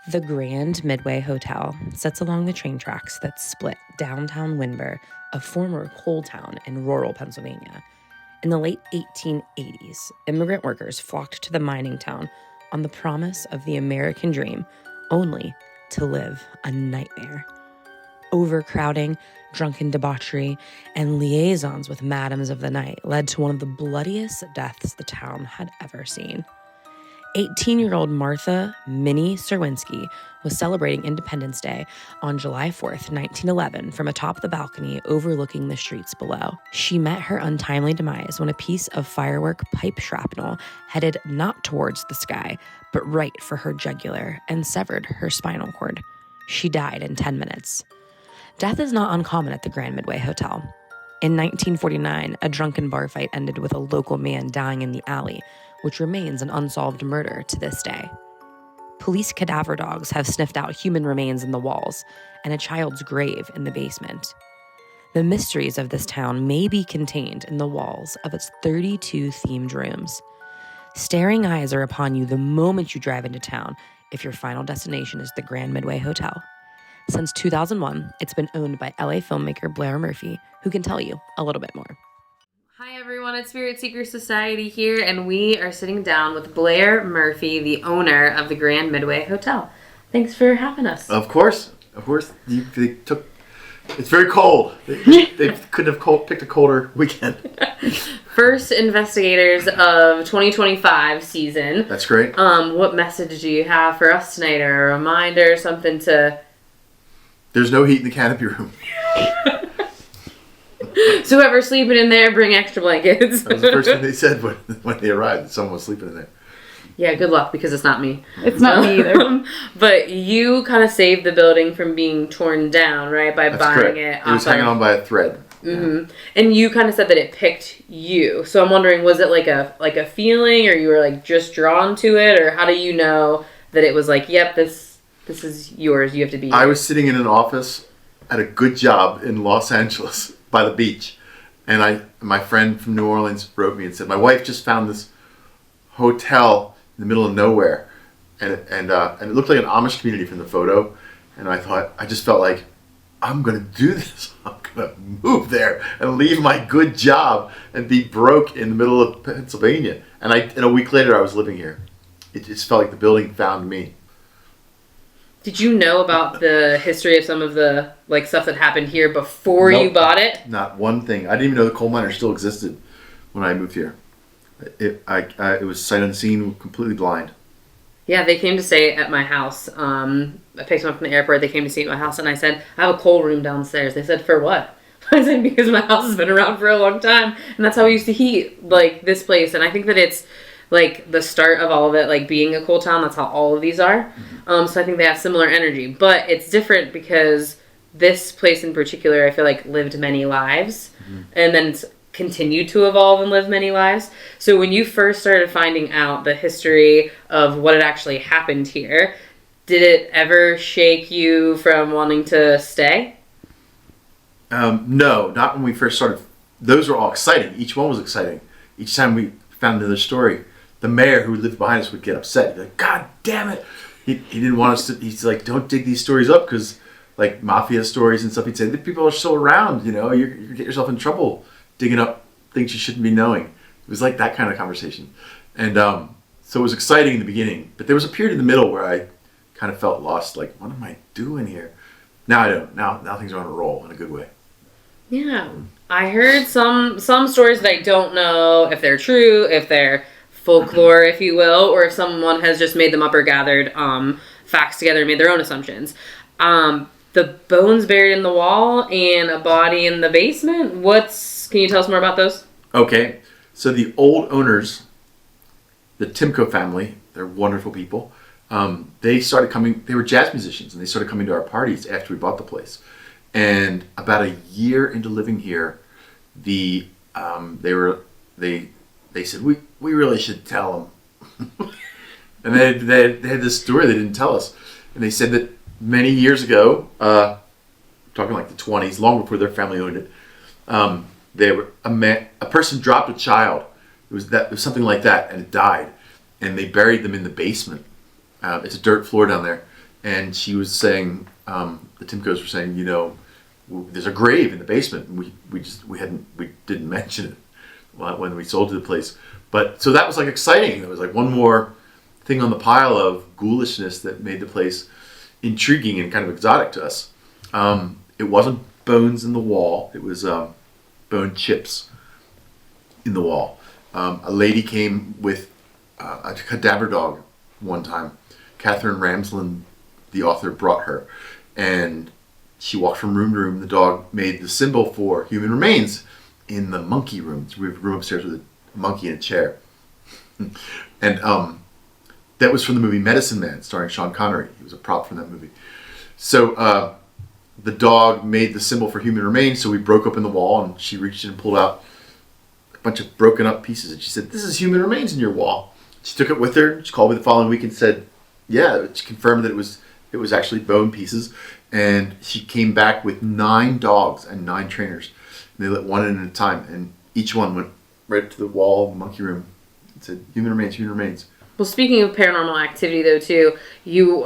The Grand Midway Hotel sits along the train tracks that split downtown Windber, a former coal town in rural Pennsylvania. In the late 1880s, immigrant workers flocked to the mining town on the promise of the American dream, only to live a nightmare. Overcrowding, drunken debauchery, and liaisons with madams of the night led to one of the bloodiest deaths the town had ever seen. 18-year-old Martha Minnie Serwinski was celebrating Independence Day on July 4th, 1911, from atop the balcony overlooking the streets below. She met her untimely demise when a piece of firework pipe shrapnel headed not towards the sky, but right for her jugular and severed her spinal cord. She died in 10 minutes. Death is not uncommon at the Grand Midway Hotel. In 1949, a drunken bar fight ended with a local man dying in the alley, which remains an unsolved murder to this day. Police cadaver dogs have sniffed out human remains in the walls and a child's grave in the basement. The mysteries of this town may be contained in the walls of its 32 themed rooms. Staring eyes are upon you the moment you drive into town if your final destination is the Grand Midway Hotel. Since 2001, it's been owned by LA filmmaker Blair Murphy, who can tell you a little bit more. Hi everyone, it's Spirit Seeker Society here, and we are sitting down with Blair Murphy, the owner of the Grand Midway Hotel. Thanks for having us. Of course. It's very cold. They couldn't have picked a colder weekend. First investigators of 2025 season. That's great. What message do you have for us tonight, or a reminder, something to... There's no heat in the canopy room. So whoever's sleeping in there, bring extra blankets. That was the first thing they said when they arrived. Someone was sleeping in there. Yeah, good luck, because it's not me. It's not me either. But you kind of saved the building from being torn down, right? By That's buying correct. it. It was hanging on by a thread. Mm-hmm. Yeah. And you kind of said that it picked you. So I'm wondering, was it like a feeling, or you were like just drawn to it, or how do you know that it was like, yep, this is yours, you have to be here? I was sitting in an office at a good job in Los Angeles by the beach, and my friend from New Orleans wrote me and said, my wife just found this hotel in the middle of nowhere, and it looked like an Amish community from the photo, and I just felt like, I'm gonna do this. I'm gonna move there and leave my good job and be broke in the middle of Pennsylvania. And a week later I was living here. It just felt like the building found me. Did you know about the history of some of the stuff that happened here before Nope. you bought it? Not one thing. I didn't even know the coal miners still existed when I moved here. It was sight unseen, completely blind. Yeah, they came to stay at my house. I picked them up from the airport. They came to stay at my house, and I said, I have a coal room downstairs. They said, for what? I said, because my house has been around for a long time, and that's how we used to heat this place. And I think that it's the start of all of it, being a coal town. That's how all of these are. Mm-hmm. So I think they have similar energy, but it's different because this place in particular, I feel like lived many lives, mm-hmm. and then it's continued to evolve and live many lives. So when you first started finding out the history of what had actually happened here, did it ever shake you from wanting to stay? No, not when we first started. Those were all exciting. Each one was exciting. Each time we found another story, the mayor who lived behind us would get upset. He'd be like, God damn it. He didn't want us to, he's like, don't dig these stories up, because mafia stories and stuff, he'd say, the people are still around, you get yourself in trouble digging up things you shouldn't be knowing. It was like that kind of conversation. And so it was exciting in the beginning, but there was a period in the middle where I kind of felt lost, what am I doing here? Now I don't. Now things are on a roll in a good way. Yeah. I heard some stories that I don't know if they're true, if they're folklore, if you will, or if someone has just made them up or gathered facts together and made their own assumptions. The bones buried in the wall and a body in the basement. Can you tell us more about those? Okay, so the old owners, the Timko family, they're wonderful people. They started coming. They were jazz musicians, and they started coming to our parties after we bought the place. And about a year into living here, they said we really should tell them. And they had this story they didn't tell us, and they said that many years ago, talking the 20s, long before their family owned it, a person dropped a child. It was something like that, and it died, and they buried them in the basement. It's a dirt floor down there, and she was saying, the Timcos were saying, there's a grave in the basement, and we didn't mention it when we sold to the place. But so that was like exciting. There was like one more thing on the pile of ghoulishness that made the place intriguing and kind of exotic to us. It wasn't bones in the wall. It was bone chips in the wall. A lady came with a cadaver dog one time. Catherine Ramsland, the author, brought her, and she walked from room to room. The dog made the symbol for human remains in the monkey room. So we have a room upstairs with a monkey in a chair. And that was from the movie Medicine Man, starring Sean Connery. He was a prop from that movie. So the dog made the symbol for human remains, so we broke open the wall, and she reached in and pulled out a bunch of broken up pieces, and she said, "This is human remains in your wall." She took it with her. She called me the following week and said, yeah, she confirmed that it was actually bone pieces. And she came back with 9 dogs and 9 trainers. And they let one in at a time, and each one went right to the wall of the monkey room and said, "Human remains, human remains." Well, speaking of paranormal activity, though, too, you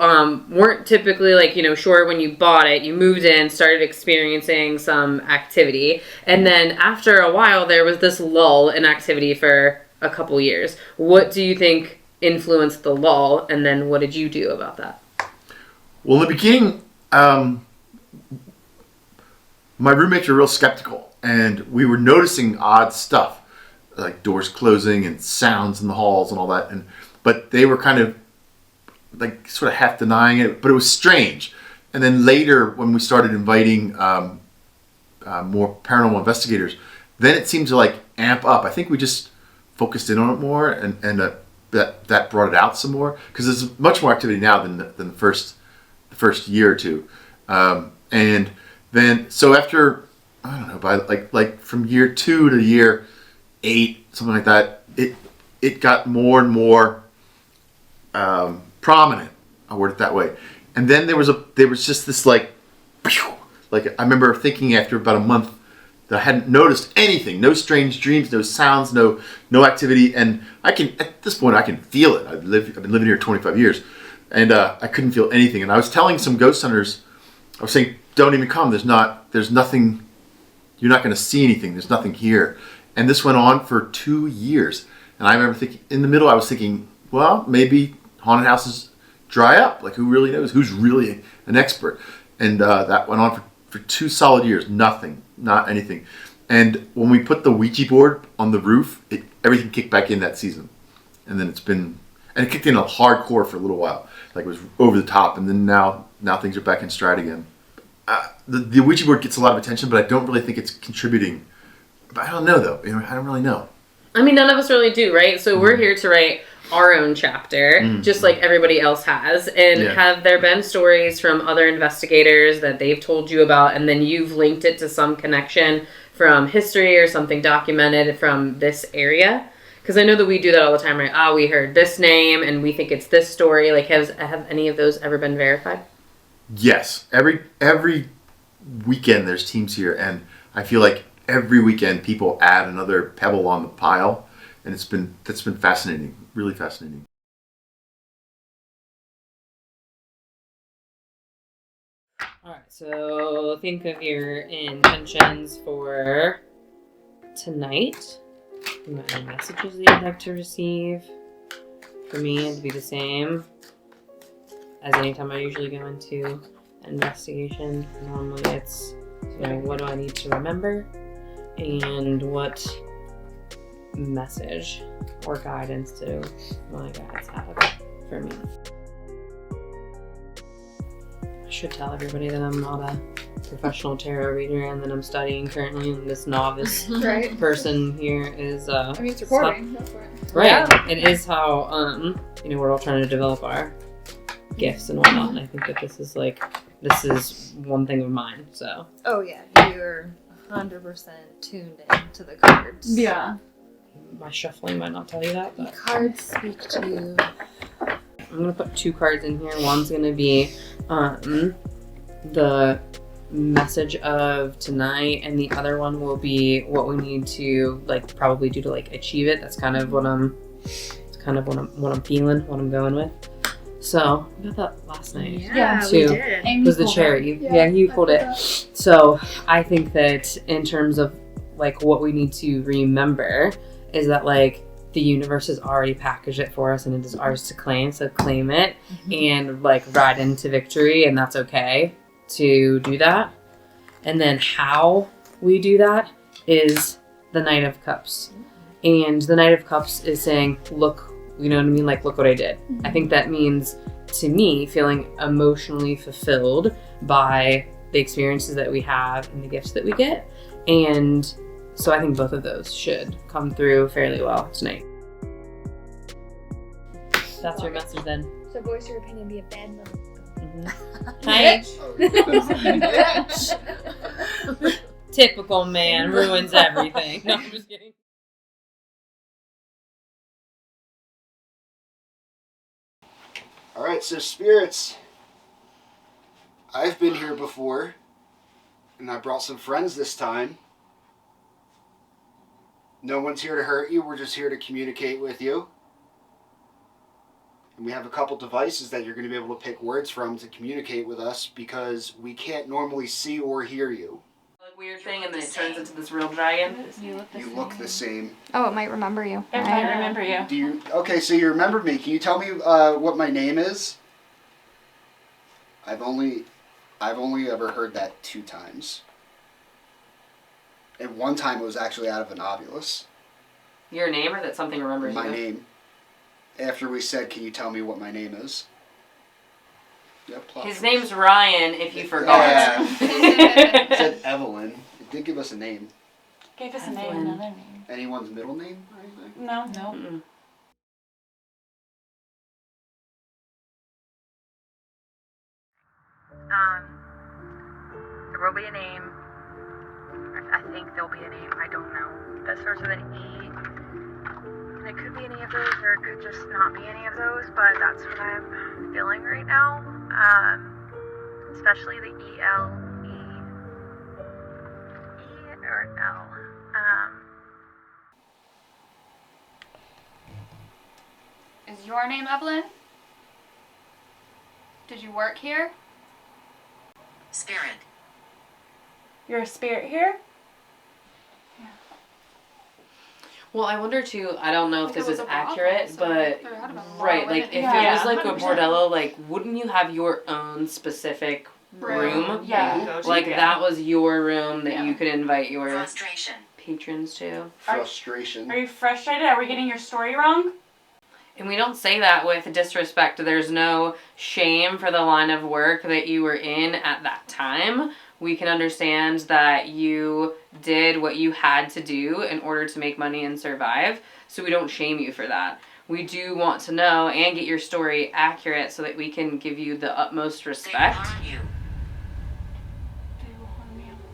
weren't typically, sure when you bought it, you moved in, started experiencing some activity, and then after a while, there was this lull in activity for a couple years. What do you think influenced the lull, and then what did you do about that? Well, in the beginning, my roommates were real skeptical, and we were noticing odd stuff, like doors closing and sounds in the halls and all that, but they were kind of like sort of half denying it, but it was strange. And then later, when we started inviting more paranormal investigators, then it seemed to like amp up. I think we just focused in on it more, and that brought it out some more, because there's much more activity now than the first year or two. And then so after, I don't know, by like from year 2 to year 8, something like that, it got more and more prominent. I'll word it that way. And then there was just this like I remember thinking after about a month that I hadn't noticed anything, no strange dreams, no sounds, no activity, and at this point I can feel it. I've been living here 25 years, and I couldn't feel anything. And I was telling some ghost hunters, I was saying, "Don't even come. There's nothing. You're not going to see anything. There's nothing here." And this went on for 2 years. And I remember thinking, in the middle, I was thinking, well, maybe haunted houses dry up. Like, who really knows? Who's really an expert? And that went on for 2 solid years. Nothing, not anything. And when we put the Ouija board on the roof, everything kicked back in that season. And then it kicked in a hardcore for a little while. Like, it was over the top. And then now things are back in stride again. The Ouija board gets a lot of attention, but I don't really think it's contributing. But I don't know, though. I don't really know. I mean, none of us really do, right? So we're here to write our own chapter, just like everybody else has. And have there been stories from other investigators that they've told you about, and then you've linked it to some connection from history or something documented from this area? Because I know that we do that all the time, right? We heard this name, and we think it's this story. Like, have any of those ever been verified? Yes. Every weekend there's teams here, and I feel like every weekend people add another pebble on the pile, and that's been fascinating, really fascinating. All right, so think of your intentions for tonight. Any messages that you'd like to receive? For me, it'd be the same as anytime I usually go into investigation. Normally it's, what do I need to remember? And what message or guidance do my guides have for me? I should tell everybody that I'm not a professional tarot reader and that I'm studying currently, and this novice person here is it's recording. Right. Yeah. It is how we're all trying to develop our gifts and whatnot, and I think that this is one thing of mine, so. Oh yeah, you're 100% tuned in to the cards. Yeah. My shuffling might not tell you that, but cards speak to you. I'm going to put 2 cards in here. One's going to be the message of tonight, and the other one will be what we need to probably do to achieve it. That's kind of what I'm feeling, what I'm going with. So, we got that last night. Yeah, too. we did. Amy Was the pulled chair. it. You pulled it. So, I think that in terms of like what we need to remember is that like the universe has already packaged it for us and it is ours to claim. So claim it and like ride into victory, and that's okay to do that. And then how we do that is the Knight of Cups. And the Knight of Cups is saying, look, you know what I mean? Like, look what I did. I think that means, to me, feeling emotionally fulfilled by the experiences that we have and the gifts that we get. And so I think both of those should come through fairly well tonight. That's your message then. So voice your opinion, be a bad mother. Hi. Typical man ruins everything. No, I'm just kidding. All right, so spirits, I've been here before, and I brought some friends this time. No one's here to hurt you, we're just here to communicate with you. And we have a couple devices that you're going to be able to pick words from to communicate with us because we can't normally see or hear you. Like weird thing, and then it turns into this real dragon. You look the same. Oh, it might remember you. It might remember you. Do you? Okay, so you remember me. Can you tell me what my name is? I've only ever heard that 2 times. And one time it was actually out of an obulus. Your name, or that something remembers My you? name. After we said, can you tell me what my name is? Yep. plot His twist. name's Ryan, if you Oh, forgot. yeah. It said Evelyn. It did give us a name. Gave us a name. Evelyn. Another name. Anyone's middle name or anything? No. Mm-mm. There will be a name. I think there'll be a name. I don't know. That starts with an E. And it could be any of those, or it could just not be any of those, but that's what I'm feeling right now. Especially the E-L, E or L. Is your name Evelyn? Did you work here? Spirit. You're a spirit here? Well, I wonder too, I don't know if Like this it was is a brothel, accurate, so but there had to be a lot of right, women like in if there. it was like a 100%. bordello, like wouldn't you have your own specific room? Yeah. Like that was your room that Yeah. you could invite your Frustration. patrons to. Frustration. Are you frustrated? Are we getting your story wrong? And we don't say that with disrespect. There's no shame for the line of work that you were in at that time. We can understand that you did what you had to do in order to make money and survive. So we don't shame you for that. We do want to know and get your story accurate so that we can give you the utmost They respect. harm you.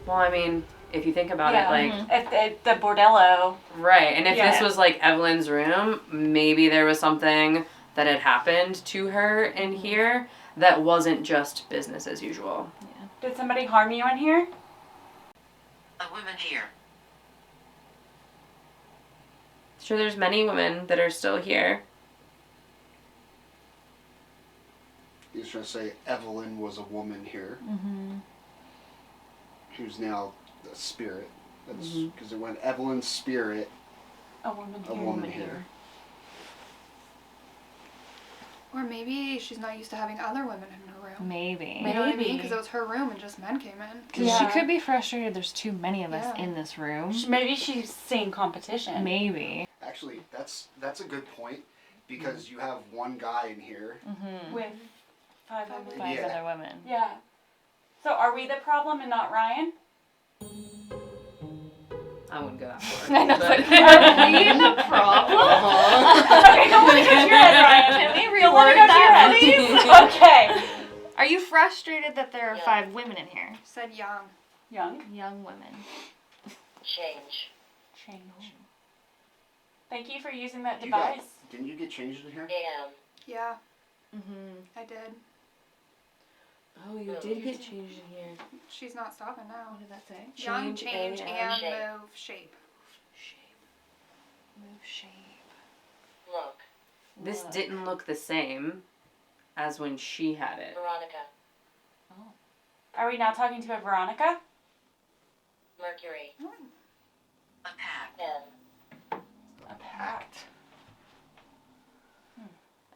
Well, I mean, if you think about it, like, If the bordello. right. And if this Yeah. was like Evelyn's room, maybe there was something that had happened to her in here that wasn't just business as usual. Did somebody harm you in here? A woman here. Sure, there's many women that are still here. He was trying to say Evelyn was a woman here. Who's now a spirit. That's because it went Evelyn's spirit, A woman a here. woman here. Or maybe she's not used to having other women in her room. Maybe. You know what I mean? Maybe. Because it was her room and just men came in. Because Yeah. she could be frustrated there's too many of us Yeah. in this room. Maybe she's seeing competition. Maybe. Actually, that's a good point because you have one guy in here. With 5 women. Five Yeah. other women. Yeah. So are we the problem and not Ryan? I wouldn't go that far. I know, but- it's like, are we the problem? Okay, don't let me get your head, Ryan. Can we Don't let me reword go to your that, head. please? Okay. Are you frustrated that there are 5 women in here? Said young. Young. Young women. Change. Change. Thank you for using that You got- device. Didn't you get changed in here? AM. Yeah, Mm-hmm. I did. Oh, you did get changed in here. She's not stopping now. What did that say? Young, change, and Shape. move, shape. Move shape. Look. This Look. didn't look the same. as when she had it. Veronica. Are we now talking to a Veronica? Mercury. A pact. A pact.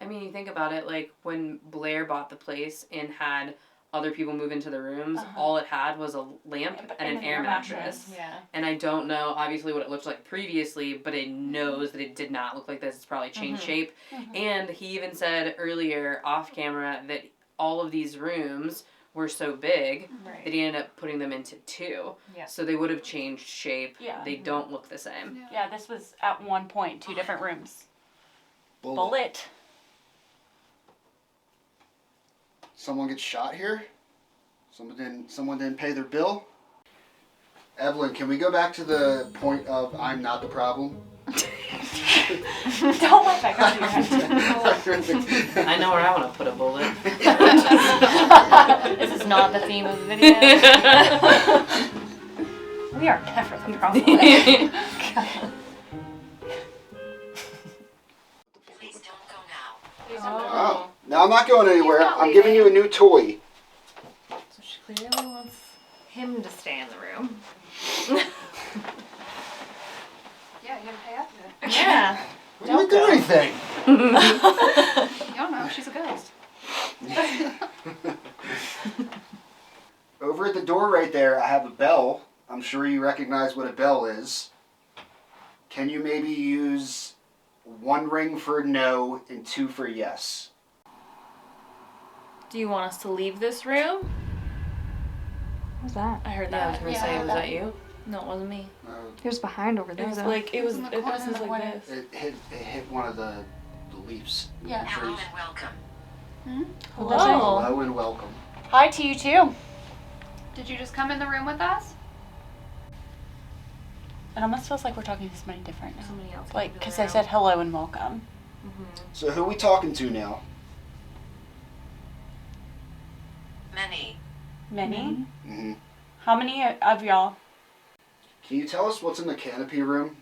I mean, you think about it, like, when Blair bought the place and had other people move into the rooms, all it had was a lamp and an air mattress. Yeah. And I don't know, obviously, what it looked like previously, but it knows that it did not look like this. It's probably changed shape. And he even said earlier, off camera, that all of these rooms were so big that he ended up putting them into 2. Yeah. So they would have changed shape. Yeah. They don't look the same. Yeah, this was at one point 2 different rooms. Bullet. Someone gets shot here? Someone didn't pay their bill? Evelyn, can we go back to the point of I'm not the problem? Don't let that go to your head. I know where I want to put a bullet. This is not the theme of the video. We are never the problem. Please don't go now. Oh. No, I'm not going anywhere. I'm giving you a new toy. So she clearly wants him to stay in the room. Yeah, you gotta pay up to it. Yeah. We didn't do anything. You don't know, she's a ghost. Over at the door right there, I have a bell. I'm sure you recognize what a bell is. Can you maybe use 1 ring for no and 2 for yes? Do you want us to leave this room? What was that? I heard Yeah, I was that. gonna say, was that you? No, it wasn't me. It was behind over It there. was though. like it was in the it corner, was the like corner. this. It hit one of the leaves. Yeah. Hello and welcome. Hello. Hello and welcome. Hi to you too. Did you just come in the room with us? It almost feels like we're talking to somebody different now. Somebody else. Like, because I said hello and welcome. So who are we talking to now? Many. Many? Mm-hmm. How many of y'all? Can you tell us what's in the canopy room?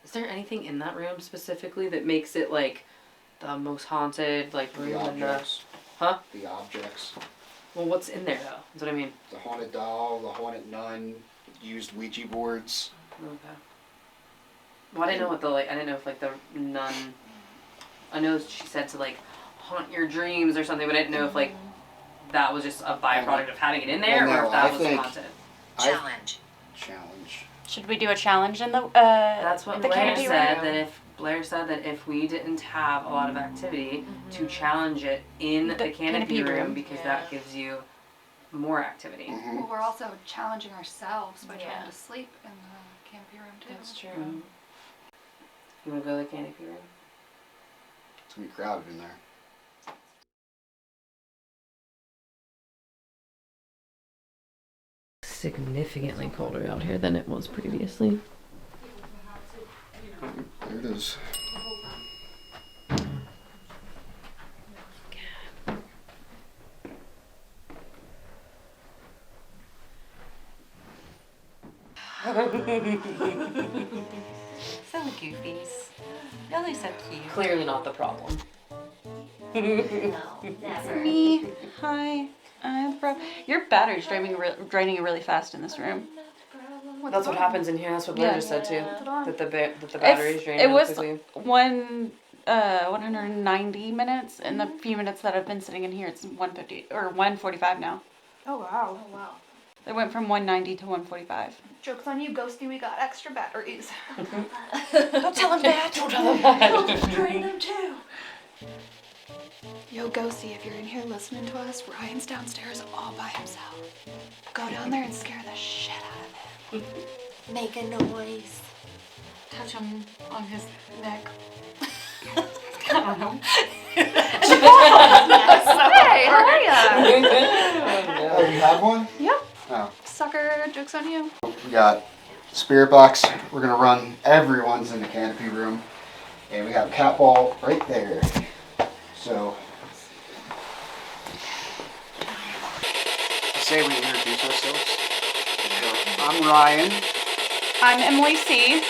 Is there anything in that room specifically that makes it like the most haunted like The room in the? objects. Huh? The objects. Well, what's in there though? That's what I mean. The haunted doll, the haunted nun, used Ouija boards. Okay. Well, I didn't know what the I didn't know if like the nun. I know she said to like haunt your dreams or something, but I didn't know if like that was just a byproduct of having it in there, Well, or no, if that I was think- haunted. Challenge. Challenge. Should we do a challenge in the That's what the Blair canopy said. room? Blair said that if we didn't have a lot of activity, to challenge it in the canopy room because that gives you more activity. Mm-hmm. Well, we're also challenging ourselves by Yeah. trying to sleep in the canopy room too. That's true. Mhm. You want to go to the canopy room? It's gonna be crowded in there. Significantly colder out here than it was previously. There it is. So goofies. Y'all are so cute. Clearly not the problem. Me. Hi. I'm Bro. Your battery's draining really fast in this room. That's what happens in here. That's what Blair Yeah. just said too. Put it on. That the battery's draining It was quickly. 190 minutes, and the few minutes that I've been sitting in here, it's 150 or 145 now. Oh wow. Oh wow. It went from 190 to 145. Joke's on you, Ghosty, we got extra batteries. Don't tell him that. Don't tell them that. Drain them too. Yo, Ghosty, if you're in here listening to us, Ryan's downstairs all by himself. Go down there and scare the shit out of him. Make a noise. Touch him on his neck. I don't know. Hey, how are ya? Oh, you have one? Yep. Oh. Sucker, joke's on you. We got spirit box. We're gonna run everyone's in the canopy room, and we have cat ball right there. So, say we introduce ourselves. So, I'm Ryan. I'm Emily C.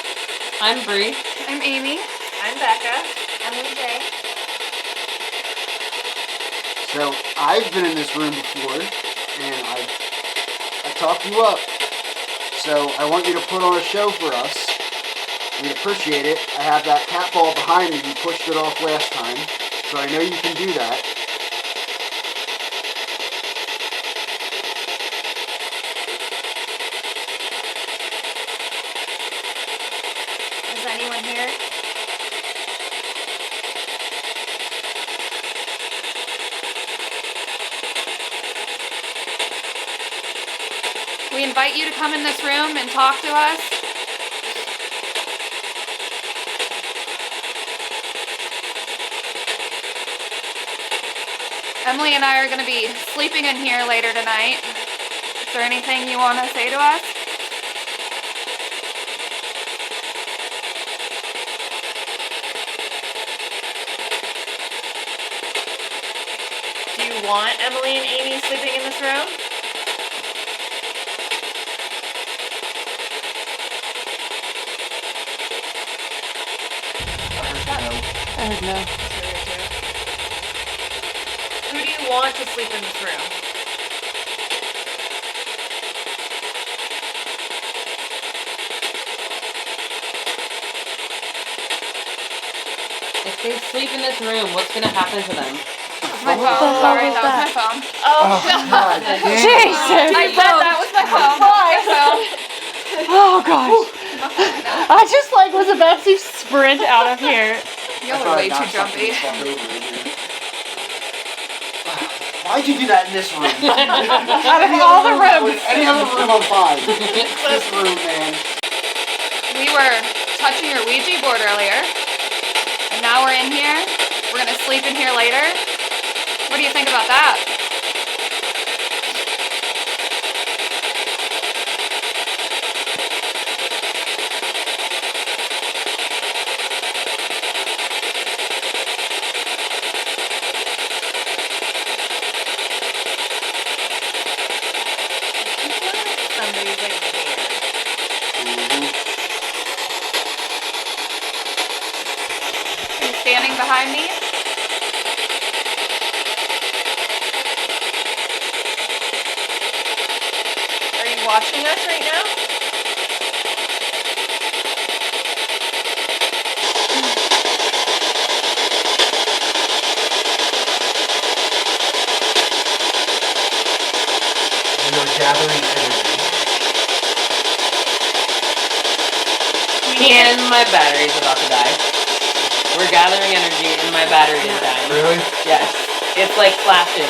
I'm Bree. I'm Amy. I'm Becca. I'm Jay. So I've been in this room before, and I talked you up. So I want you to put on a show for us. We'd appreciate it. I have that cat ball behind me. You pushed it off last time, so I know you can do that. Is anyone here? We invite you to come in this room and talk to us. Emily and I are going to be sleeping in here later tonight. Is there anything you want to say to us? Do you want Emily and Amy sleeping in this room? I heard no. Who do you want to sleep in this room? If they sleep in this room, what's going to happen to them? My phone. Sorry, that was my phone. Oh, God damn. Jesus! I said that was my phone. My phone. Oh gosh! I just was about to sprint out of here. Y'all are way too jumpy. Why'd you do that in this room? Out of all the rooms. Any other room I'm fine. It's this room, man. We were touching your Ouija board earlier, and now we're in here. We're gonna sleep in here later. What do you think about that? somebody's like here. Are you standing behind me? Are you watching us right now? We are gathering energy. And my battery's about to die. We're gathering energy and my battery is dying. Really? Yes. It's like flashing.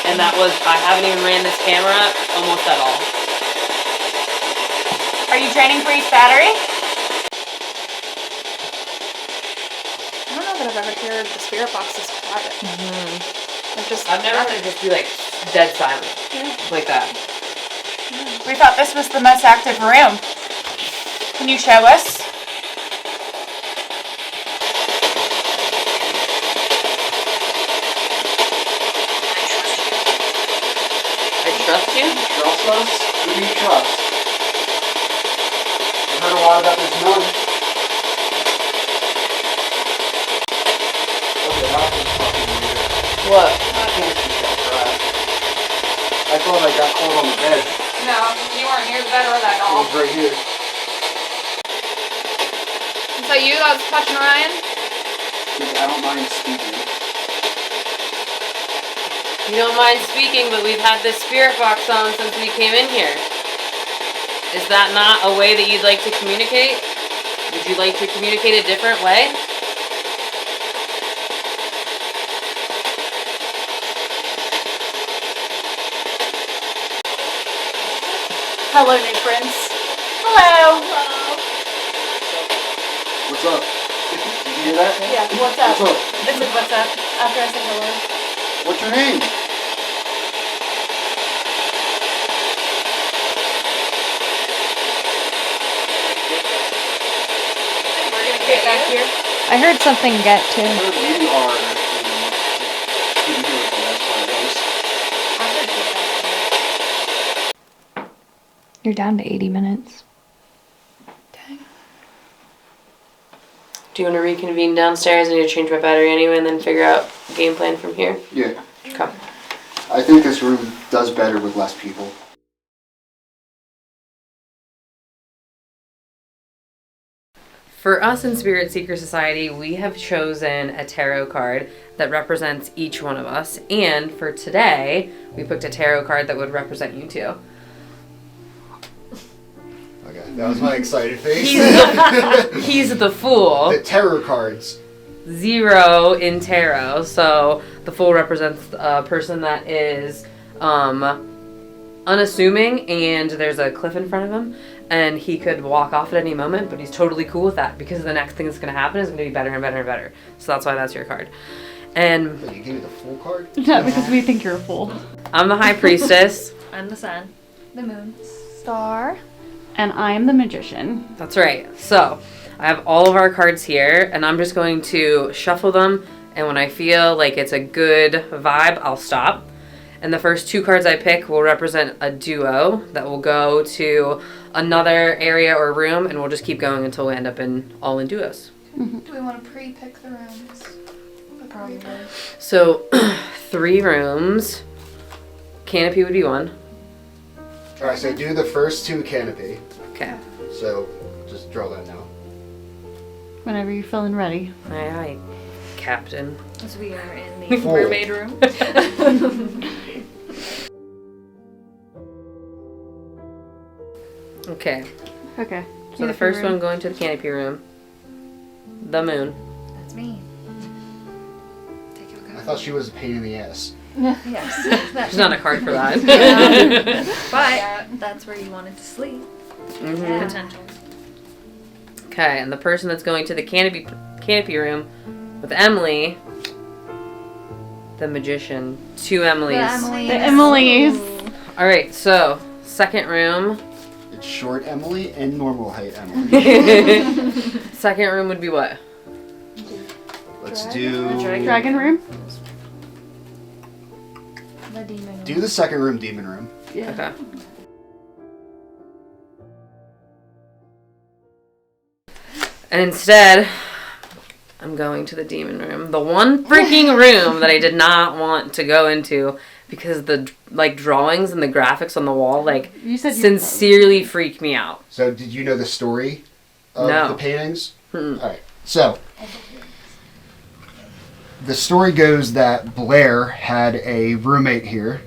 And that was, I haven't even ran this camera almost at all. Are you draining Bree's battery? I don't know that I've ever heard the spirit box is quiet. I've never heard it just be like dead silent. Like that. We thought this was the most active room. Can you show us? I trust you? Trust us? Who do you trust? I've heard a lot about this nun. Okay, that was fucking weird. What? I can't keep that crap. I thought I got caught on the bed. No, you weren't near the bed or that It doll. was right here. Is that you that was touching Ryan? Dude, I don't mind speaking. You don't mind speaking, but we've had this spirit box on since we came in here. Is that not a way that you'd like to communicate? Would you like to communicate a different way? Hello, new friends. Hello. What's up? Did you hear that? Yeah, what's up? What's up? This is what's up. After I say hello. What's your name? We're gonna get back here. I heard something get I too. heard you are. Couldn't hear it, but that's what it was. I heard get back here. You're down to 80 minutes. Do you want to reconvene downstairs? I need to change my battery anyway and then figure out game plan from here? Yeah. Okay. I think this room does better with less people. For us in Spirit Seeker Society, we have chosen a tarot card that represents each one of us. And for today, we picked a tarot card that would represent you too. Okay, that was my excited face. He's the Fool. The tarot cards. 0 in tarot. So the Fool represents a person that is unassuming, and there's a cliff in front of him. And he could walk off at any moment, but he's totally cool with that because the next thing that's going to happen is going to be better and better and better. So that's why that's your card. And Wait, you gave me the Fool card? Yeah, because we think you're a fool. I'm the High Priestess. I'm the sun. The moon. Star. And I'm the magician. That's right. So I have all of our cards here, and I'm just going to shuffle them. And when I feel like it's a good vibe, I'll stop. And the first 2 cards I pick will represent a duo that will go to another area or room, and we'll just keep going until we end up all in duos. Do we want to pre-pick the rooms? Probably. So 3 rooms. Canopy would be 1. Alright, so do the first 2 canopy. Okay. So just draw that now. Whenever you're feeling ready. Aye, aye, Captain. As we are in the Fool. mermaid room. Okay. Okay. So the first one going to the canopy room. The moon. That's me. Take your I card. thought she was a pain in the ass. Yes. There's not a card for that. But that's where you wanted to sleep. Mhm. Potential. Okay, and the person that's going to the canopy room with Emily, the magician. 2 Emmys. The Emily's. All right, so second room. It's short Emily and normal height Emily. Second room would be what? Let's do... Dragon room? The demon. Do the second room, demon room. Yeah. Okay. And instead, I'm going to the demon room. The one freaking room that I did not want to go into because the drawings and the graphics on the wall You said sincerely freaked me out. So did you know the story of No. the paintings? Mm-mm. Alright, so the story goes that Blair had a roommate here,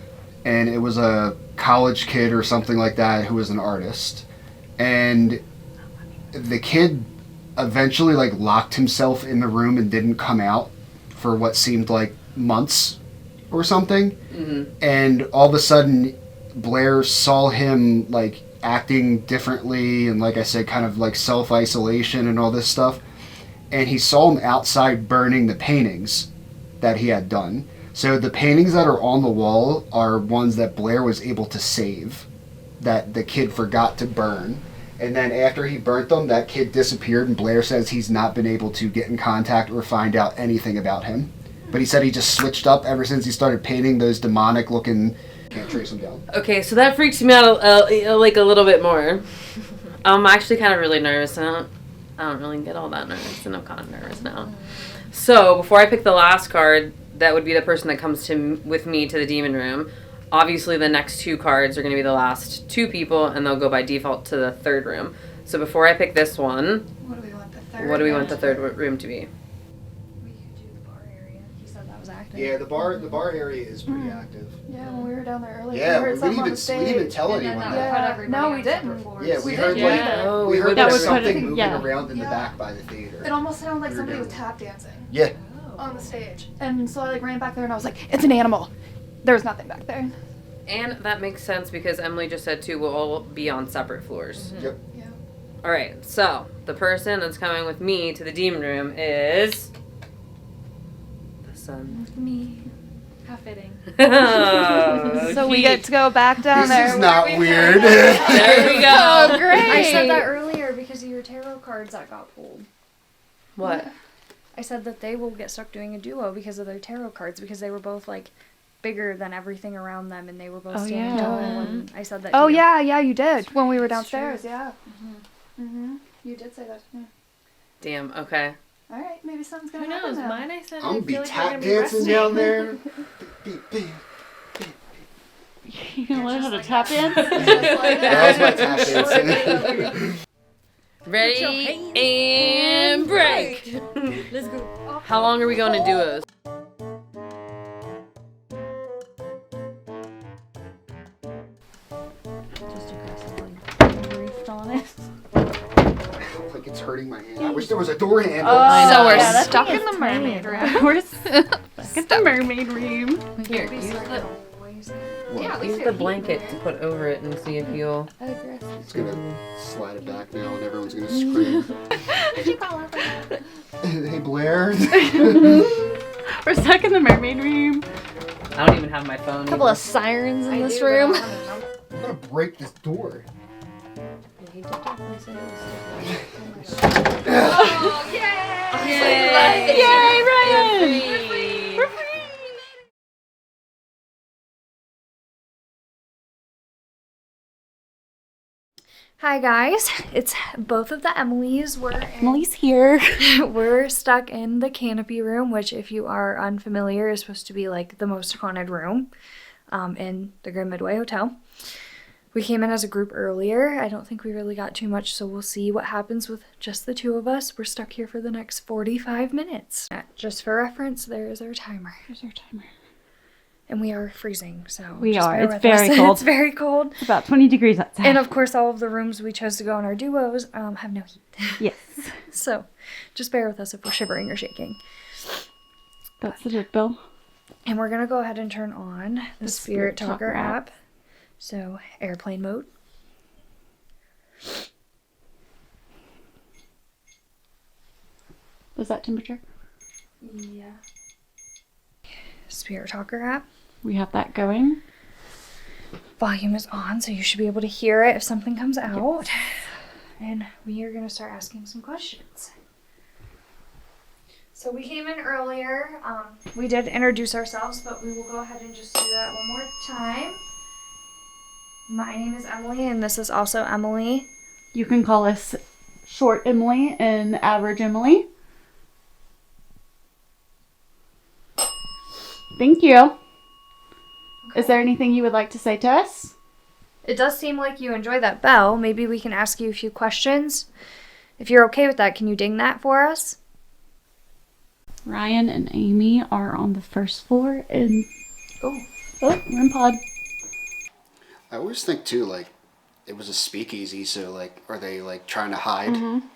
and it was a college kid or something like that who was an artist. And the kid eventually locked himself in the room and didn't come out for what seemed like months or something. Mm-hmm. And all of a sudden Blair saw him acting differently and, like I said, kind of self-isolation and all this stuff. And he saw him outside burning the paintings that he had done. So the paintings that are on the wall are ones that Blair was able to save, that the kid forgot to burn. And then after he burnt them, that kid disappeared, and Blair says he's not been able to get in contact or find out anything about him. But he said he just switched up ever since he started painting those demonic-looking... Can't trace them down. Okay, so that freaks me out a little bit more. I'm actually kind of really nervous now. I don't really get all that nervous, and I'm kind of nervous now. So before I pick the last card, that would be the person that comes with me to the demon room. Obviously, the next 2 cards are going to be the last 2 people, and they'll go by default to the third room. So before I pick this one, What do we want the third? what do we want the third room to be? We could do the bar area. He said that was active. Yeah, the bar area is pretty active. Yeah, when we were down there earlier, Yeah, we heard we something on didn't the stage. even tell anyone that that. would put everybody No, on we separate didn't. floors. Yeah, we We heard didn't Oh, we heard That there was would put something it- moving yeah. around in the Yeah. back by the theater. It almost sounded like We were somebody down was there. tap dancing Yeah. on the stage. And so I ran back there and I was like, it's an animal. There was nothing back there. And that makes sense because Emily just said too, we'll all be on separate floors. Yep. Yeah. All right, so the person that's coming with me to the demon room is the sun. Me. How fitting. So we get to go back down This there. is not weird. There we go. Oh, great. I said that earlier because of your tarot cards that got pulled. What? I said that they will get stuck doing a duo because of their tarot cards because they were both bigger than everything around them and they were both Oh, standing yeah. tall. And I said that. Oh, to you. yeah, you did. When we were It's downstairs, true. yeah. You did say that. Yeah. Damn, okay. All right, maybe something's Who gonna happen knows? now. Mine, I said I'm I gonna be feel like tap they're gonna be dancing resting. down there. You gonna learn how to tap dance? That was my tap dancing. Ready and break. Let's go. How long are we going to duos? Just aggressively briefed on it. Like it's hurting my hand. I wish there was a door handle. So we're Yeah, that's stuck okay, in the it's mermaid fine. room. We're stuck in the mermaid room. Here, use the blanket to put over it and see if you'll... It's gonna slide it back now and everyone's gonna scream. Hey Blair. We're stuck in the mermaid room. I don't even have my phone. A couple of sirens in this room. I'm gonna break this door. Oh, yay! Yay, Ryan! We're free! Hi guys, it's both of the Emilys. Emily's here. We're stuck in the canopy room, which if you are unfamiliar is supposed to be like the most haunted room in the Grand Midway Hotel. We came in as a group earlier. I don't think we really got too much, so we'll see what happens with just the two of us. We're stuck here for the next 45 minutes. Just for reference, there is our timer. Here's our timer. And we are freezing, so We just are. bear It's with very us. cold. It's very cold. It's about 20 degrees outside. And of course, all of the rooms we chose to go in our duos have no heat. Yes. So just bear with us if we're shivering or shaking. That's the big bill. And we're going to go ahead and turn on the Spirit Talker app. So airplane mode. Was that temperature? Yeah. Spirit Talker app. We have that going. Volume is on, so you should be able to hear it if something comes out. Yes. And we are going to start asking some questions. So we came in earlier. We did introduce ourselves, but we will go ahead and just do that one more time. My name is Emily, and this is also Emily. You can call us Short Emily and Average Emily. Thank you. Okay. Is there anything you would like to say to us? It does seem like you enjoy that bell. Maybe we can ask you a few questions. If you're okay with that, can you ding that for us? Ryan and Amy are on the first floor and... Oh, we're in pod. I always think too, like, it was a speakeasy, so like, are they like trying to hide? Mm-hmm.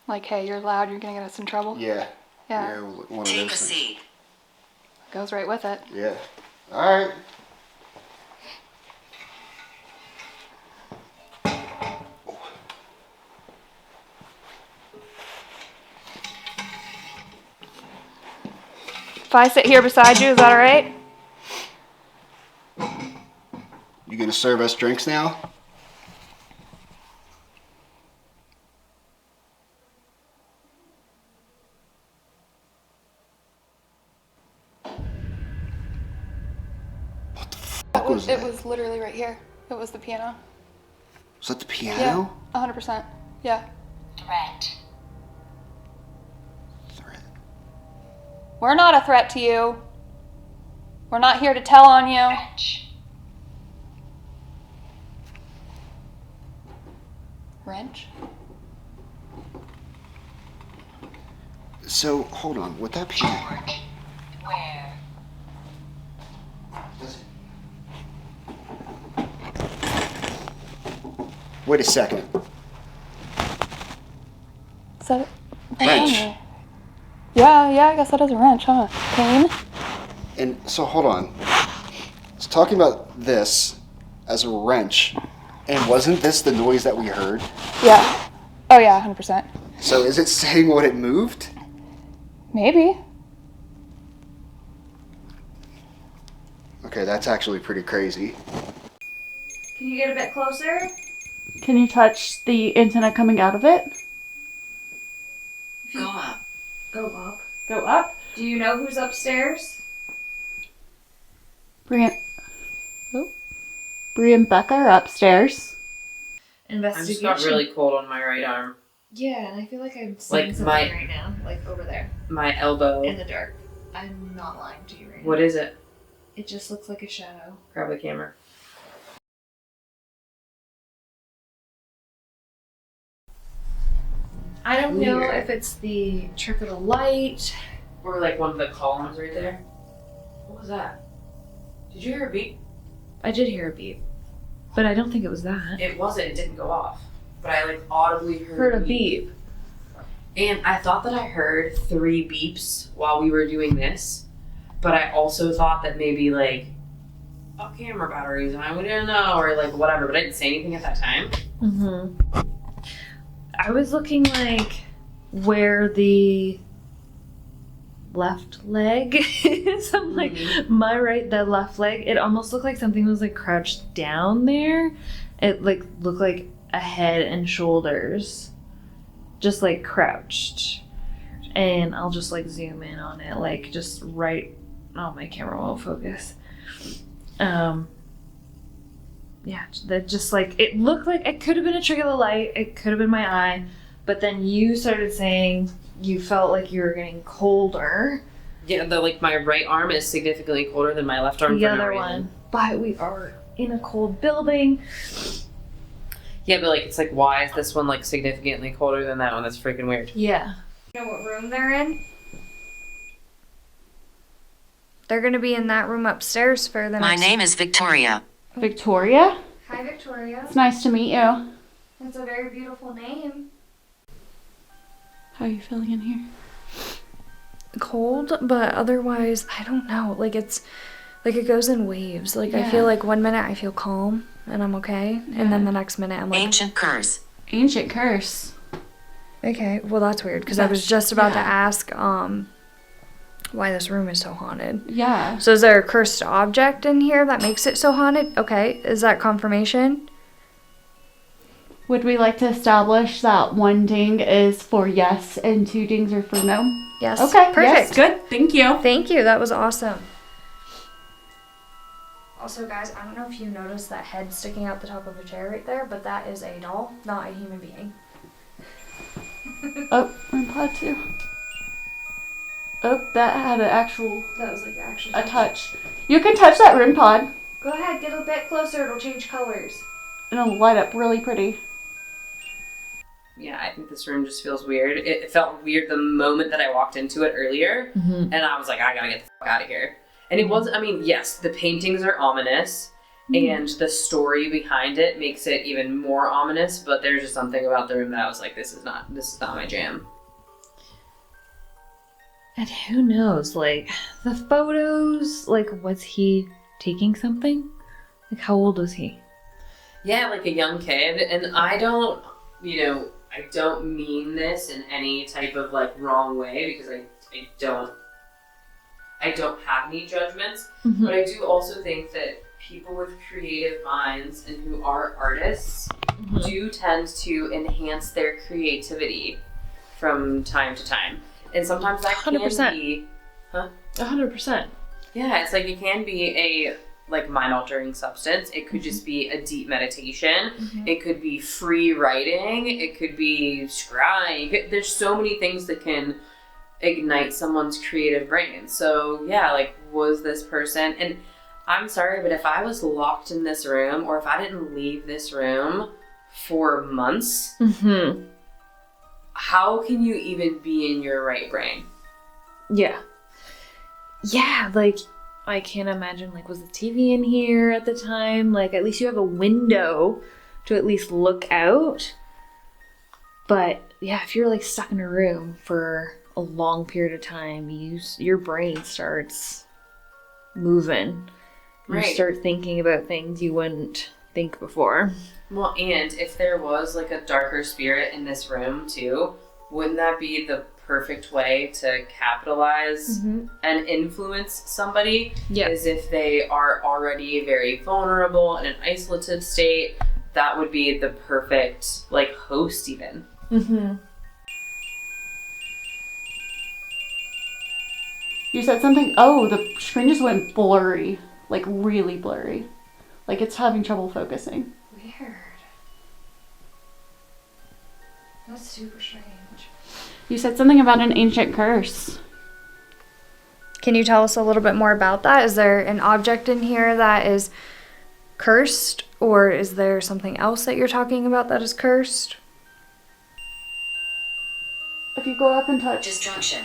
Like, hey, you're loud, you're gonna get us in trouble. Yeah. Yeah. One of Take a those things. seat. Goes right with it. Yeah. All right. If I sit here beside you, is that alright? You gonna serve us drinks now? What the fuck was that? It was literally right here. It was the piano. Was that the piano? Yeah, 100%. Yeah. Threat. Threat. We're not a threat to you. We're not here to tell on you. Wrench. Wrench? So, hold on. With that piano... George. Where? Wait a second. Is that it? Wrench. Yeah, I guess that is a wrench, huh? Cane? And so, hold on. It's talking about this as a wrench. And wasn't this the noise that we heard? Yeah. Oh, yeah, 100%. So is it saying what it moved? Maybe. Okay, that's actually pretty crazy. Can you get a bit closer? Can you touch the antenna coming out of it? Go up. Go up. Go up. Do you know who's upstairs? Bree and Becca are upstairs. I just got really cold on my right arm. Yeah, and I feel like I'm seeing Like something right now, like over there My elbow. in the dark. I'm not lying to you right now. What is it? It just looks like a shadow. Grab the camera. I don't know Weird. if it's the trick of the light. Or like one of the columns right there. What was that? Did you hear a beep? I did hear a beep, but I don't think it was that. It wasn't. It didn't go off. But I like audibly Heard a beep. And I thought that I heard 3 beeps while we were doing this. But I also thought that maybe like, oh, camera batteries, and we didn't know, or like whatever. But I didn't say anything at that time. Mm-hmm. I was looking like where the left leg is. I'm like, the left leg. It almost looked like something was like crouched down there. It like looked like a head and shoulders, just like crouched. And I'll just like zoom in on it, like just right. Oh, my camera won't focus. Yeah, that just like, it looked like it could have been a trick of the light. It could have been my eye. But then you started saying you felt like you were getting colder. Yeah, like my right arm is significantly colder than my left arm. The other one. But we are in a cold building. Yeah, but like, it's like, why is this one like significantly colder than that one? That's freaking weird. Yeah. You know what room they're in? They're gonna be in that room upstairs for the My next... name is Victoria. Victoria? Hi, Victoria. It's nice to meet you. That's a very beautiful name. How are you feeling in here? Cold, but otherwise, I don't know. Like, it's like it goes in waves. Like, I Yeah. feel like one minute I feel calm and I'm okay, and then the next minute I'm like... Ancient curse. Ancient curse. Okay, well, that's weird, because I was just about to ask why this room is so haunted. Yeah. So is there a cursed object in here that makes it so haunted? Okay, is that confirmation? Would we like to establish that 1 ding is for yes and 2 dings are for no? Yes. Okay, Perfect. yes, good. Thank you. Thank you, that was awesome. Also, guys, I don't know if you noticed that head sticking out the top of a chair right there, but that is a doll, not a human being. Oh, REM pod 2. Oh, that had an actual... That was like actually... A touch. You can touch that REM pod. Go ahead, get a bit closer, it'll change colors. It'll light up really pretty. Yeah, I think this room just feels weird. It felt weird the moment that I walked into it earlier, and I was like, I gotta get the fuck out of here. And it was, I mean, yes, the paintings are ominous, and the story behind it makes it even more ominous, but there's just something about the room that I was like, this is not my jam. And who knows, like, the photos, like, was he taking something? Like, how old was he? Yeah, like a young kid, and I don't mean this in any type of like wrong way, because I don't have any judgments, but I do also think that people with creative minds and who are artists do tend to enhance their creativity from time to time. And sometimes that can 100%. be... 100%. Yeah, it's like it can be a like mind-altering substance. It could just be a deep meditation. It could be free writing. It could be scrying. There's so many things that can ignite someone's creative brain. So yeah, like, was this person... And I'm sorry, but if I was locked in this room, or if I didn't leave this room for months, how can you even be in your right brain? Yeah. Yeah, like, I can't imagine, like, was the TV in here at the time? Like, at least you have a window to at least look out. But, yeah, if you're, like, stuck in a room for a long period of time, your brain starts moving. You start thinking about things you wouldn't think before. Well, and if there was, like, a darker spirit in this room, too, wouldn't that be the perfect way to capitalize and influence somebody? Is if they are already very vulnerable in an isolative state, that would be the perfect, like, host even. You said something... Oh, the screen just went blurry. Like, really blurry. Like, it's having trouble focusing. Weird. That's super strange. You said something about an ancient curse. Can you tell us a little bit more about that? Is there an object in here that is cursed, or is there something else that you're talking about that is cursed? If you go up and touch... Destruction.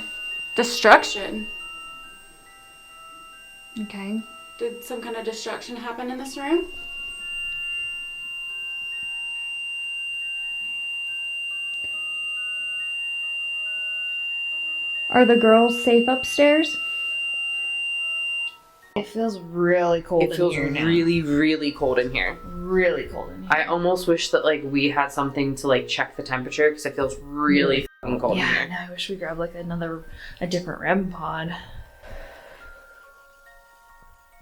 Destruction? Okay. Did some kind of destruction happen in this room? Are the girls safe upstairs? It feels really cold It feels really, really cold in here. Really cold in here. I almost wish that like we had something to like check the temperature because it feels really fucking cold in Yeah, here. no, I wish we grabbed like a different REM pod.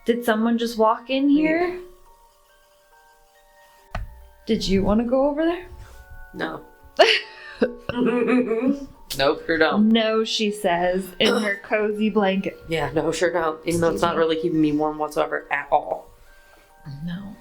Did someone just walk in here? Did you want to go over there? No. Nope, sure don't. No, she says, in her cozy blanket. Yeah, no, sure don't. Even though it's not really keeping me warm whatsoever at all. No.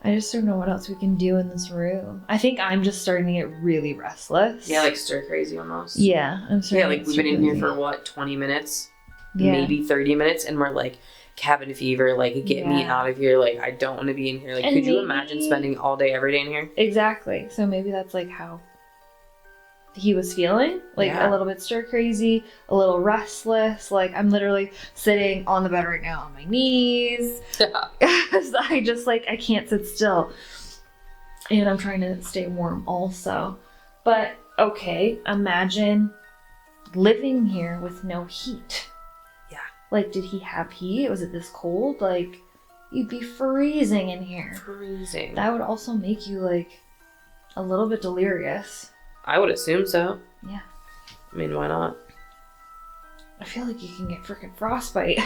I just don't know what else we can do in this room. I think I'm just starting to get really restless. Yeah, like stir crazy almost. Yeah, I'm starting Yeah, to like get we've been in here crazy. for what, 20 minutes? Yeah. Maybe 30 minutes, and we're like, cabin fever, like, get me Yeah. out of here. Like, I don't want to be in here. Like, And could you maybe- imagine spending all day, every day in here? Exactly. So maybe that's like how he was feeling, like Yeah. a little bit stir crazy, a little restless. Like I'm literally sitting on the bed right now on my knees. I just like I can't sit still, and I'm trying to stay warm also. But okay, imagine living here with no heat. Yeah. Like, did he have heat? Was it this cold? Like, you'd be freezing in here. Freezing. That would also make you like a little bit delirious. I would assume so. Yeah. I mean, why not? I feel like you can get freaking frostbite.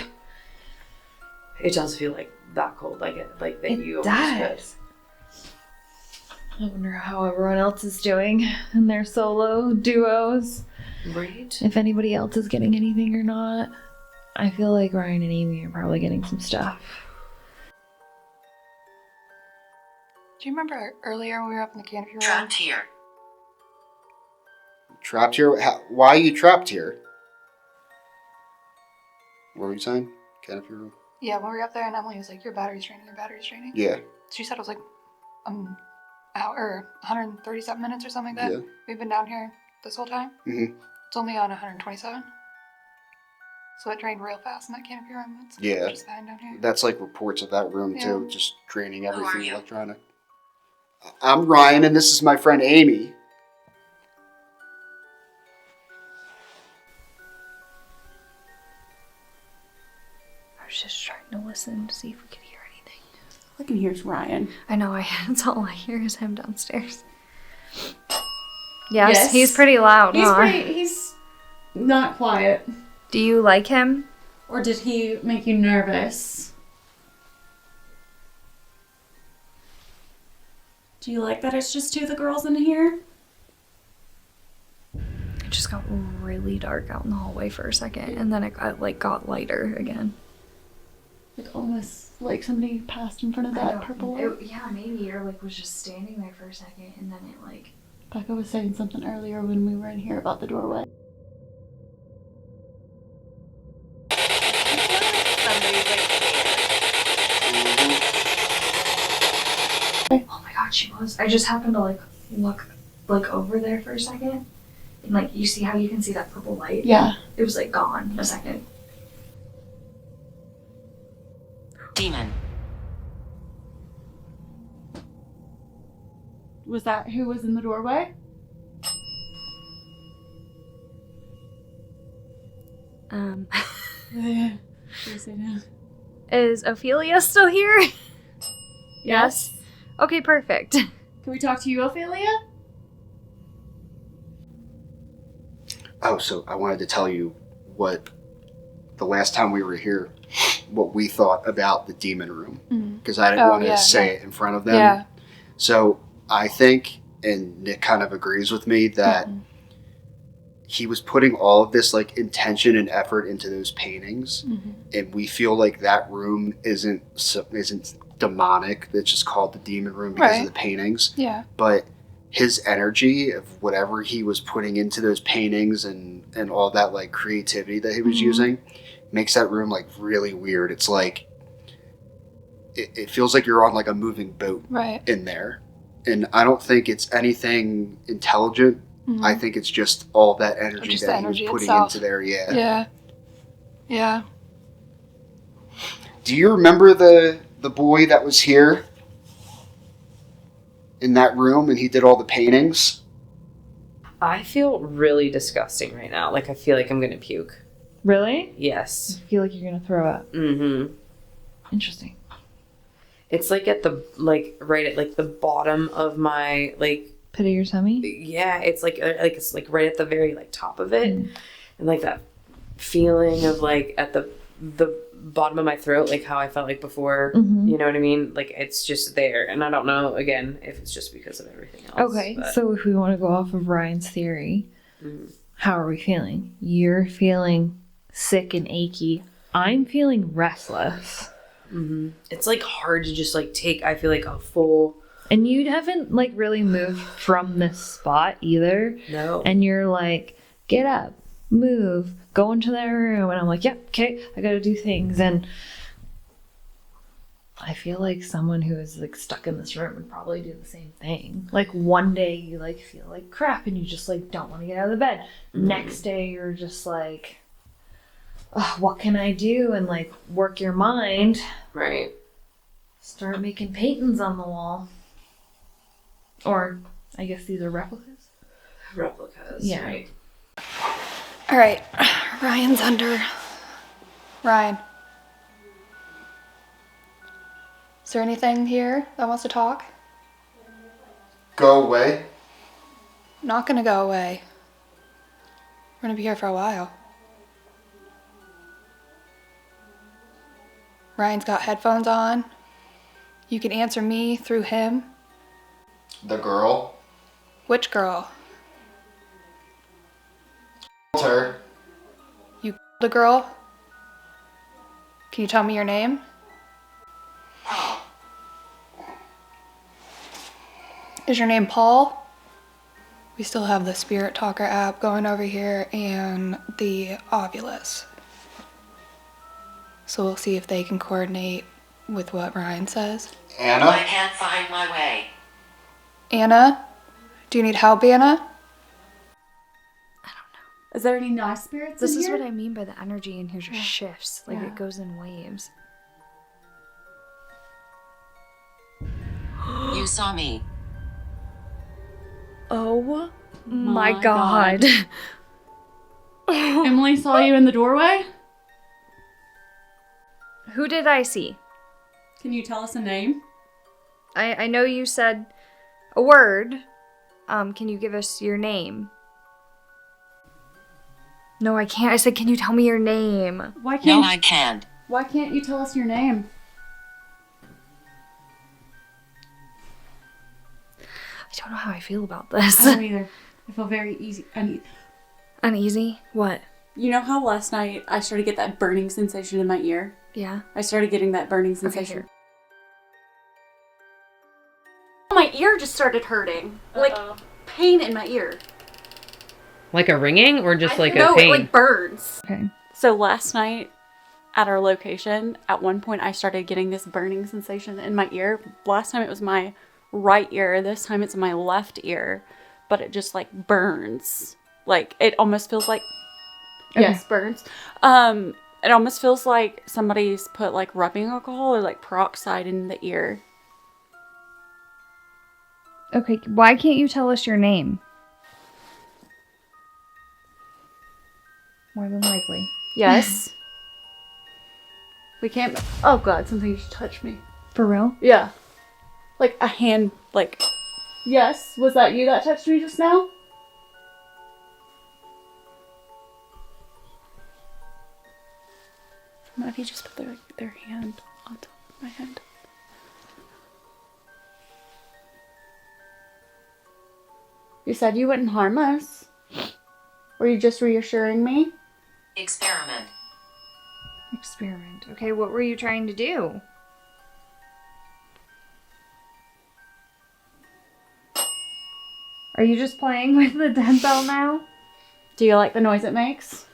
It does feel like that cold, like it, like that It you almost does. I wonder how everyone else is doing in their solo duos. could. Right? If anybody else is getting anything or not. I feel like Ryan and Amy are probably getting some stuff. Do you remember earlier when we were up in the canopy room? Trapped here. Trapped here? Why are you trapped here? What were you saying? Canopy room? Yeah, when we were up there and Emily was like, your battery's draining. Yeah. She said it was like hour, 130-something minutes or something like that. Yeah. We've been down here this whole time. Mm-hmm. It's only on 127. So it drained real fast in that canopy room. It's Yeah. just fine down here. That's like reports of that room too, Yeah. just draining Who are everything you? electronic. I'm Ryan, and this is my friend Amy. I was just trying to listen to see if we could hear anything. All I can hear is Ryan. I know, that's all I hear is him downstairs. Yes, he's pretty loud, huh? He's not quiet. Do you like him? Or did he make you nervous? Do you like that it's just two of the girls in here? It just got really dark out in the hallway for a second, and then it got lighter again. It almost like somebody passed in front of that purple light. Yeah, maybe, or was just standing there for a second, and then it Becca was saying something earlier when we were in here about the doorway. Oh my god, she was. I just happened to look over there for a second, and you see how you can see that purple light? Yeah. It was gone in a second. Demon. Was that who was in the doorway? Is Ophelia still here? Yes. Okay, perfect. Can we talk to you, Ophelia? Oh, so I wanted to tell you what the last time we were here, what we thought about the demon room, because I didn't want to say it in front of them. Yeah. So I think, and Nick kind of agrees with me, that he was putting all of this intention and effort into those paintings, and we feel like that room isn't demonic. It's just called the demon room because of the paintings. Yeah. But his energy of whatever he was putting into those paintings and all that like creativity that he was using makes that room like really weird. It's like it feels like you're on like a moving boat in there. And I don't think it's anything intelligent. I think it's just all that energy that he was putting into there. Yeah. Yeah. Do you remember the boy that was here in that room and he did all the paintings? I feel really disgusting right now. Like, I feel like I'm going to puke. Really? Yes. I feel like you're gonna throw up. Mm-hmm. Interesting. It's like at the, like, right at, like, the bottom of my, like... Pit of your tummy? Yeah, it's like right at the very, like, top of it. And, like, that feeling of, like, at the bottom of my throat, like how I felt like before. You know what I mean? Like, it's just there. And I don't know, again, if it's just because of everything else. Okay, so if we want to go off of Ryan's theory, how are we feeling? You're feeling sick and achy. I'm feeling restless. It's like hard to just like take, I feel like a full... And you haven't like really moved from this spot either. No. And you're like, get up, move, go into that room. And I'm like, yep, okay, I gotta do things. And I feel like someone who is like stuck in this room would probably do the same thing. Like one day you like feel like crap and you just like don't want to get out of the bed. Next day you're just like, oh, what can I do? And like work your mind. Right. Start making paintings on the wall. Or I guess these are replicas. Yeah. Right. All right, Ryan's under. Ryan. Is there anything here that wants to talk? Go away. Not gonna go away. We're gonna be here for a while. Ryan's got headphones on. You can answer me through him. The girl. Which girl? Her. You the girl? Can you tell me your name? Is your name Paul? We still have the Spirit Talker app going over here and the Ovulus. So we'll see if they can coordinate with what Ryan says. Anna? I can't find my way. Anna? Do you need help, Anna? Is there any nice spirits This in is here? what I mean by the energy in here just shifts. Like it goes in waves. You saw me. Oh My my god. Emily saw you in the doorway? Who did I see? Can you tell us a name? I know you said a word. Can you give us your name? No, I can't. I said, can you tell me your name? Why No, can't I can't. Why can't you tell us your name? I don't know how I feel about this. I don't either. I feel very Uneasy? What? You know how last night I started to get that burning sensation in my ear? Yeah. I started getting that burning sensation. here. My ear just started hurting. Like pain in my ear. Like a ringing or just like a No, pain? it like burns. Okay. So last night at our location, at one point I started getting this burning sensation in my ear. Last time it was my right ear. This time it's my left ear. But it just like burns. Like it almost feels like yes, burns. It almost feels like somebody's put like rubbing alcohol or like peroxide in the ear. Okay, why can't you tell us your name? More than likely. Yes. We can't. Oh god, something just touched me. For real? Yeah. Like a hand, like. Yes, was that you that touched me just now? What if you just put their hand on top of my head? You said you wouldn't harm us. Were you just reassuring me? Experiment. Experiment. Okay, what were you trying to do? Are you just playing with the dead bell now? Do you like the noise it makes?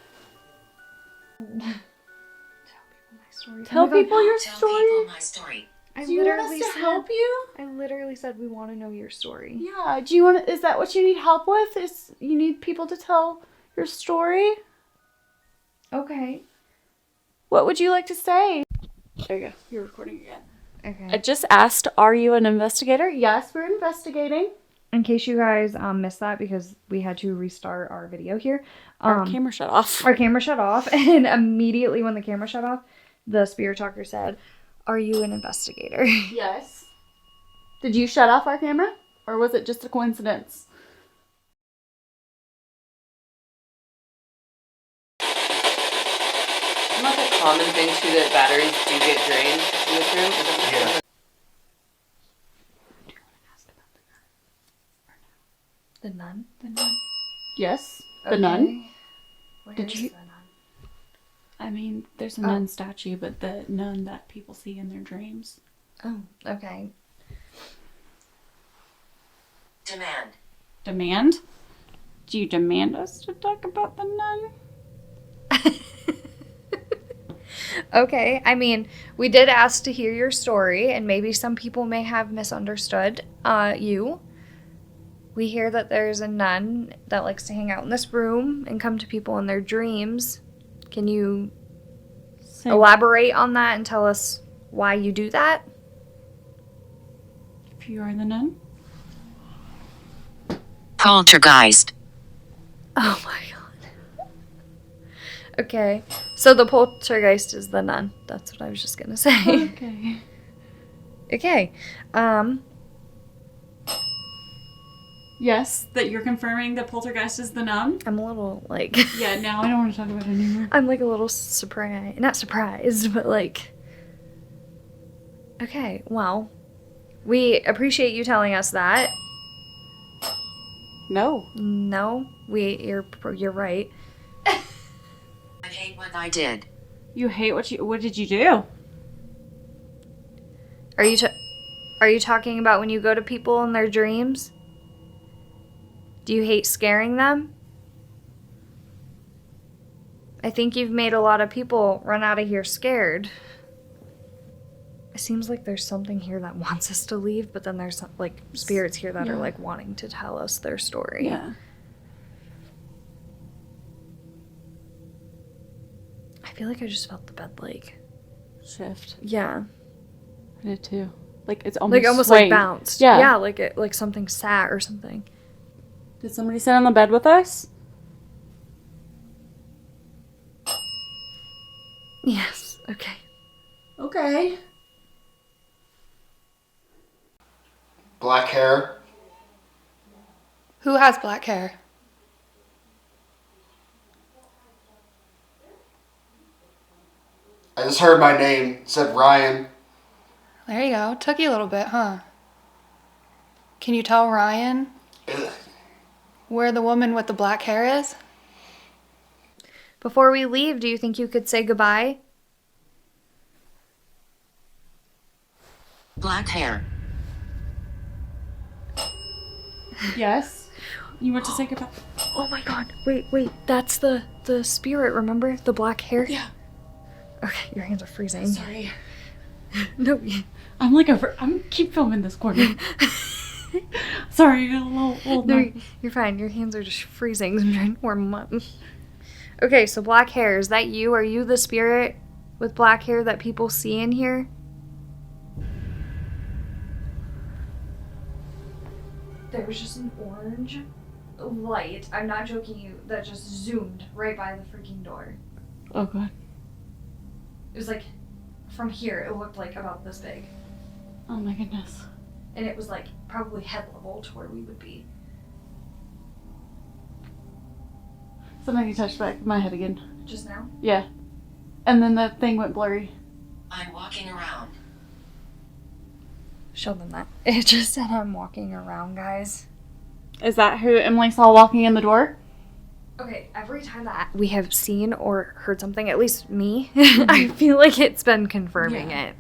Tell people your Tell story. people my story. Do you want us to help you? I literally said we want to know your story. Yeah. Do you want? Is that what you need help with? Is you need people to tell your story? Okay. What would you like to say? There you go. You're recording again. Okay. I just asked, are you an investigator? Yes, we're investigating. In case you guys missed that because we had to restart our video here. Our camera shut off. Our camera shut off, and immediately when the camera shut off, the spirit talker said, "Are you an investigator?" Yes. Did you shut off our camera? Or was it just a coincidence? Isn't that a common thing too that batteries do get drained in this room? Is that The nun? Yes. The nun? Where Did is you- the nun? I mean, there's a nun statue, but the nun that people see in their dreams. Oh, okay. Demand. Demand? Do you demand us to talk about the nun? Okay, I mean, we did ask to hear your story, and maybe some people may have misunderstood you. We hear that there's a nun that likes to hang out in this room and come to people in their dreams. Can you elaborate on that and tell us why you do that? If you are the nun? Poltergeist. Oh my god. Okay, so the poltergeist is the nun. That's what I was just gonna say. Okay. Okay, Yes, that you're confirming that poltergeist is the nun? I'm a little, like... Yeah, now I don't want to talk about it anymore. I'm, like, a little surprised. Not surprised, but, like... Okay, well, we appreciate you telling us that. No. No, you're right. I hate what I did. You hate what did you do? Are you talking about when you go to people in their dreams? Do you hate scaring them? I think you've made a lot of people run out of here scared. It seems like there's something here that wants us to leave, but then there's like spirits here that are like wanting to tell us their story. Yeah. I feel like I just felt the bed like Shift. yeah, I did too. Like it's almost like swaying. bounced. Yeah. Yeah, like something sat or something. Did somebody sit on the bed with us? Yes. Okay. Okay. Black hair. Who has black hair? I just heard my name. It said Ryan. There you go. Took you a little bit, huh? Can you tell Ryan Ugh. where the woman with the black hair is? Before we leave, do you think you could say goodbye? Black hair. Yes. You want to say goodbye? Oh my god. Wait. That's the spirit, remember? The black hair? Yeah. Okay, your hands are freezing. Sorry. No. I'm like I'm keep filming this corner. Sorry, a little No, you're fine. Your hands are just freezing. I'm trying to warm them up. Okay, so black hair. Is that you? Are you the spirit with black hair that people see in here? There was just an orange light. I'm not joking you. That just zoomed right by the freaking door. Oh god. It was like, from here, it looked like about this big. Oh my goodness. And it was like probably head level to where we would be. Somebody touched back my head again. Just now? Yeah. And then the thing went blurry. I'm walking around. Show them that. It just said I'm walking around, guys. Is that who Emily saw walking in the door? Okay, every time that we have seen or heard something, at least me, I feel like it's been confirming it.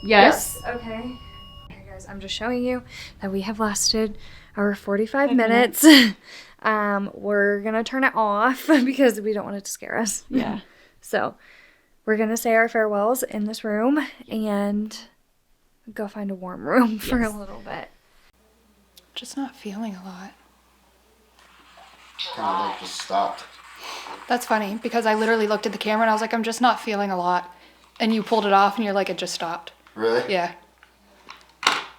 Yes. Okay. Here, guys, guys, I'm just showing you that we have lasted our 45 minutes. We're going to turn it off because we don't want it to scare us. Yeah. So we're going to say our farewells in this room and go find a warm room for a little bit. Just not feeling a lot. Kind of like just stopped. That's funny because I literally looked at the camera and I was like, I'm just not feeling a lot. And you pulled it off and you're like, it just stopped. Really? Yeah.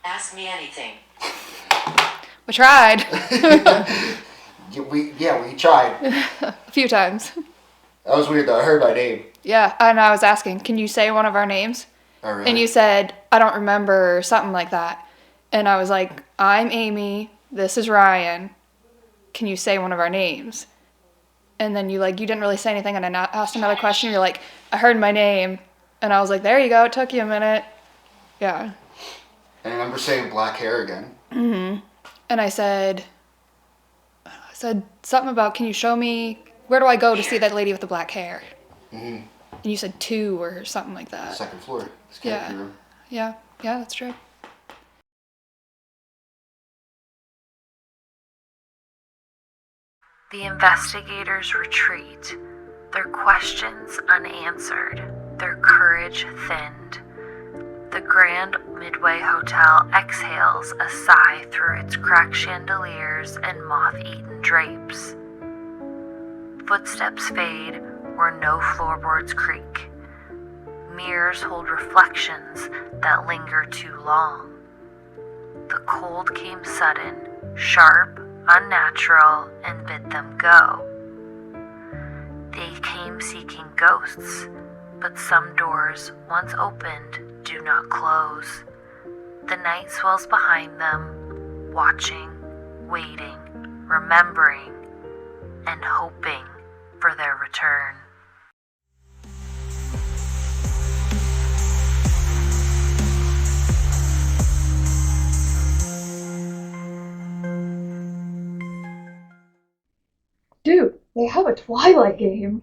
Ask me anything. We tried. We tried. A few times. That was weird though. I heard my name. Yeah, and I was asking, can you say one of our names? Oh, really? And you said, I don't remember, or something like that. And I was like, I'm Amy, this is Ryan. Can you say one of our names? And then you didn't really say anything, and I asked another question. You're like, I heard my name. And I was like, there you go, it took you a minute. Yeah. And I remember saying black hair again. Mm-hmm. And I said something about, can you show me, where do I go to see that lady with the black hair? Mm-hmm. And you said 2 or something like that. Second floor. Yeah. Room. Yeah, that's true. The investigators retreat, their questions unanswered, their courage thinned. The Grand Midway Hotel exhales a sigh through its cracked chandeliers and moth-eaten drapes. Footsteps fade where no floorboards creak. Mirrors hold reflections that linger too long. The cold came sudden, sharp, unnatural, and bid them go. They came seeking ghosts, but some doors, once opened, do not close. The night swells behind them, watching, waiting, remembering, and hoping for their return. Dude, they have a Twilight game.